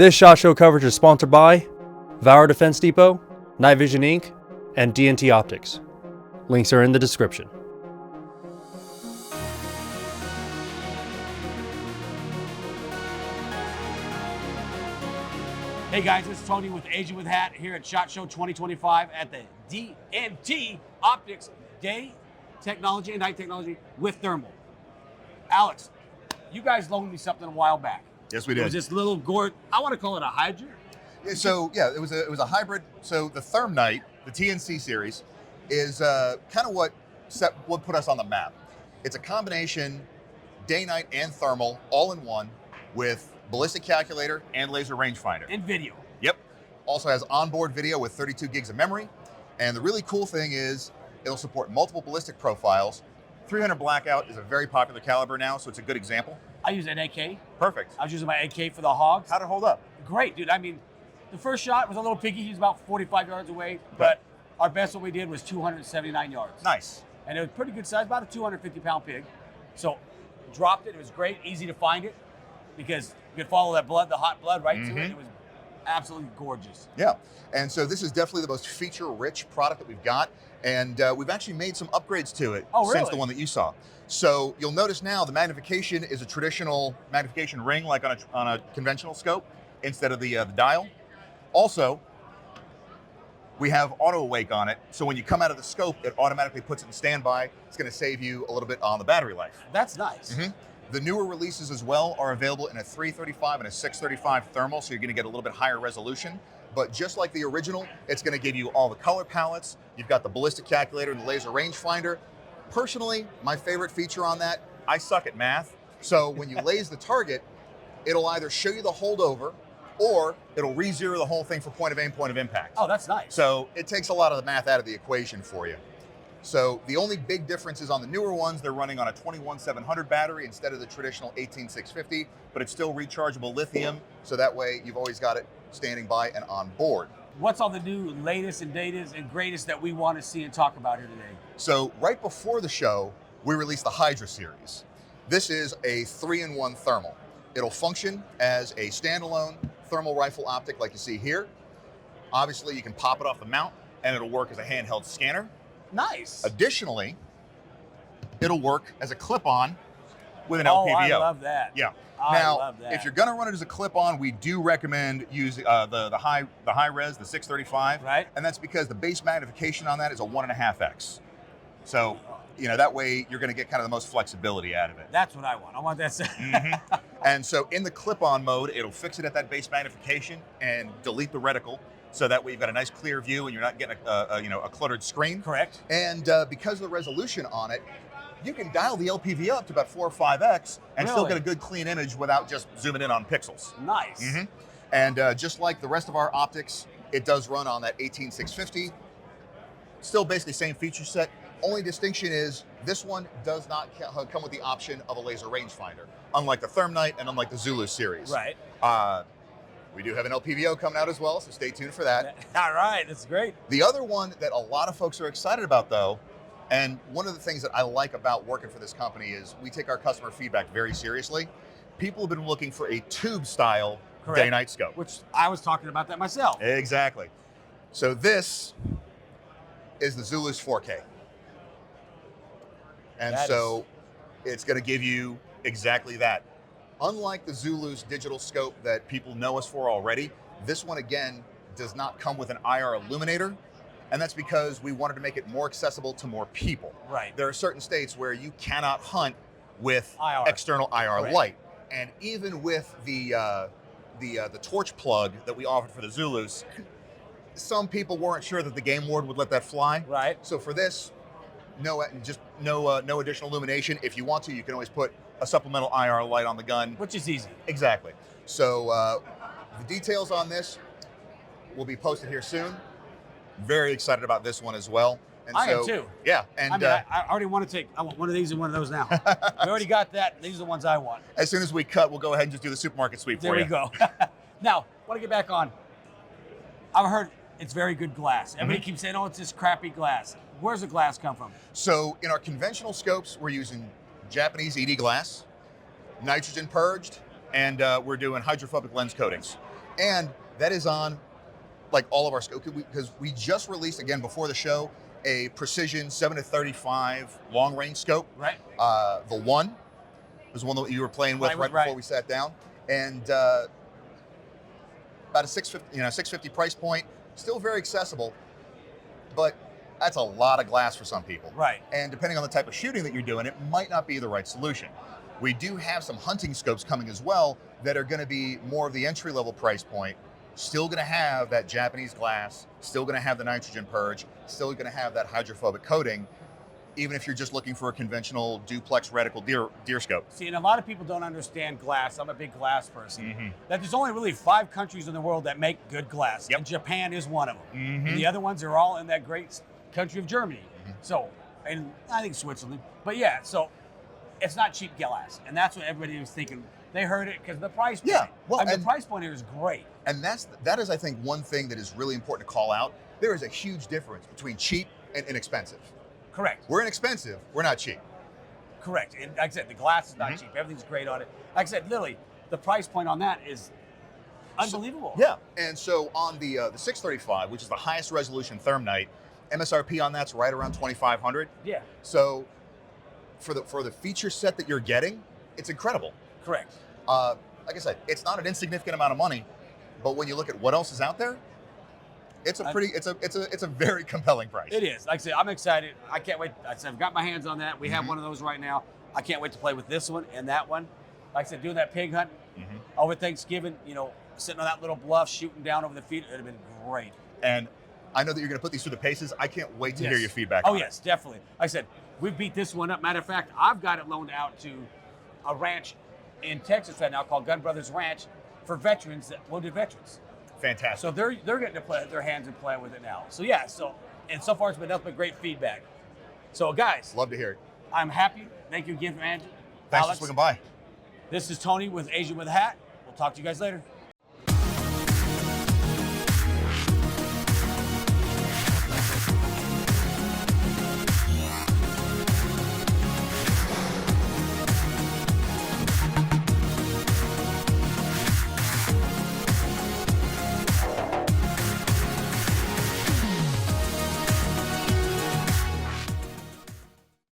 This SHOT Show coverage is sponsored by Valor Defense Depot, Night Vision Inc., and DNT Optics. Links are in the description. Hey guys, it's Tony with Agent with Hat here at SHOT Show 2025 at the DNT Optics Day Technology and Night Technology with Thermal. Alex, you guys loaned me something a while back. Yes, we did. It was this little gourd, I want to call it a Hydra. It was a hybrid. So the Therm Night, the TNC series, is kind of what put us on the map. It's a combination day, night, and thermal all in one with ballistic calculator and laser rangefinder. And video. Yep. Also has onboard video with 32 gigs of memory. And the really cool thing is it'll support multiple ballistic profiles. 300 Blackout is a very popular caliber now, so it's a good example. I use an AK. Perfect. I was using my AK for the hogs. How'd it hold up? Great, dude. I mean, the first shot was a little piggy. He was about 45 yards away, but our best one we did was 279 yards. Nice. And it was pretty good size, about a 250-pound pig. So dropped it. It was great, easy to find it because you could follow that blood, the hot blood, right to it. It was absolutely gorgeous. Yeah, and so this is definitely the most feature-rich product that we've got, and we've actually made some upgrades to it since the one that you saw. So you'll notice now the magnification is a traditional magnification ring, like on a conventional scope, instead of the dial. Also, we have auto awake on it, so when you come out of the scope, it automatically puts it in standby. It's going to save you a little bit on the battery life. That's nice. The newer releases as well are available in a 335 and a 635 thermal, so you're going to get a little bit higher resolution. But just like the original, it's going to give you all the color palettes. You've got the ballistic calculator and the laser rangefinder. Personally, my favorite feature on that, I suck at math. So when you laze the target, it'll either show you the holdover or it'll re-zero the whole thing for point of aim, point of impact. Oh, that's nice. So it takes a lot of the math out of the equation for you. So the only big difference is on the newer ones, they're running on a 21700 battery instead of the traditional 18650, but it's still rechargeable lithium, so that way you've always got it standing by and on board. What's all the new latest and greatest that we want to see and talk about here today? So right before the show, we released the Hydra series. This is a 3-in-1 thermal. It'll function as a standalone thermal rifle optic like you see here. Obviously, you can pop it off the mount and it'll work as a handheld scanner. Nice. Additionally, it'll work as a clip-on with an LPVO. I love that. Yeah. I love that. If you're going to run it as a clip-on, we do recommend using the high res, the 635. Right. And that's because the base magnification on that is a 1.5x. So, that way you're going to get kind of the most flexibility out of it. That's what I want. I want that. And so in the clip-on mode, it'll fix it at that base magnification and delete the reticle. So that way you've got a nice clear view and you're not getting a cluttered screen. Correct. And because of the resolution on it, you can dial the LPV up to about 4 or 5x and still get a good clean image without just zooming in on pixels. Nice. And just like the rest of our optics, it does run on that 18650. Still basically same feature set. Only distinction is this one does not come with the option of a laser rangefinder, unlike the Therm Night and unlike the Zulu series. Right. We do have an LPVO coming out as well, so stay tuned for that. All right, that's great. The other one that a lot of folks are excited about, though, and one of the things that I like about working for this company is we take our customer feedback very seriously. People have been looking for a tube-style day-night scope. Which I was talking about that myself. Exactly. So this is the Zulus 4K. And it's going to give you exactly that. Unlike the Zulus digital scope that people know us for already, this one, again, does not come with an IR illuminator. And that's because we wanted to make it more accessible to more people. Right. There are certain states where you cannot hunt with IR. external IR light. And even with the torch plug that we offered for the Zulus, some people weren't sure that the game ward would let that fly. Right. So for this, no additional illumination. If you want to, you can always put a supplemental IR light on the gun. Which is easy. Exactly. So the details on this will be posted here soon. Very excited about this one as well. And I am too. Yeah. And I already want to I want one of these and one of those now. We already got that. These are the ones I want. As soon as we cut, we'll go ahead and just do the supermarket sweep for you. There we go. Now, want to get back on. I've heard it's very good glass. Everybody keeps saying, oh, it's this crappy glass. Where's the glass come from? So in our conventional scopes, we're using Japanese ED glass, nitrogen purged, and we're doing hydrophobic lens coatings. And that is on like all of our scope, because we just released, again, before the show, a precision 7-35 long range scope. Right. The one was the one that you were playing with right before we sat down. And about a $650 price point, still very accessible, but that's a lot of glass for some people. Right. And depending on the type of shooting that you're doing, it might not be the right solution. We do have some hunting scopes coming as well that are going to be more of the entry level price point. Still going to have that Japanese glass, still going to have the nitrogen purge, still going to have that hydrophobic coating, even if you're just looking for a conventional duplex reticle deer scope. See, and a lot of people don't understand glass. I'm a big glass person. Mm-hmm. That there's only really 5 countries in the world that make good glass, Yep. and Japan is one of them. Mm-hmm. And the other ones are all in that great country of Germany. Mm-hmm. So, and I think Switzerland. But yeah, so it's not cheap glass, and that's what everybody was thinking. They heard it because of the price point. Yeah, well, I mean, and the price point here is great. And that is, I think, one thing that is really important to call out. There is a huge difference between cheap and inexpensive. Correct. We're inexpensive, we're not cheap. Correct. And like I said, the glass is not cheap. Everything's great on it. Like I said, literally, the price point on that is unbelievable. Yeah. And so on the 635, which is the highest resolution thermite, MSRP on that's right around $2,500. Yeah. So for the feature set that you're getting, it's incredible. Correct. Like I said, it's not an insignificant amount of money, but when you look at what else is out there, it's a very compelling price. It is. Like I said, I'm excited. I can't wait. Like I said, I've got my hands on that. We have one of those right now. I can't wait to play with this one and that one. Like I said, doing that pig hunting over Thanksgiving, sitting on that little bluff, shooting down over the feet, it'd have been great. And I know that you're going to put these through the paces. I can't wait to hear your feedback. Oh, on yes, definitely. Like I said, we beat this one up. Matter of fact, I've got it loaned out to a ranch in Texas right now called Gun Brothers Ranch for veterans, wounded veterans. Fantastic. So they're getting to play their hands and play with it now. So yeah, so far it's been nothing but great feedback. So guys, love to hear it. I'm happy. Thank you again, Andrew. Thanks Alex. for swinging by. This is Tony with Asian with a Hat. We'll talk to you guys later.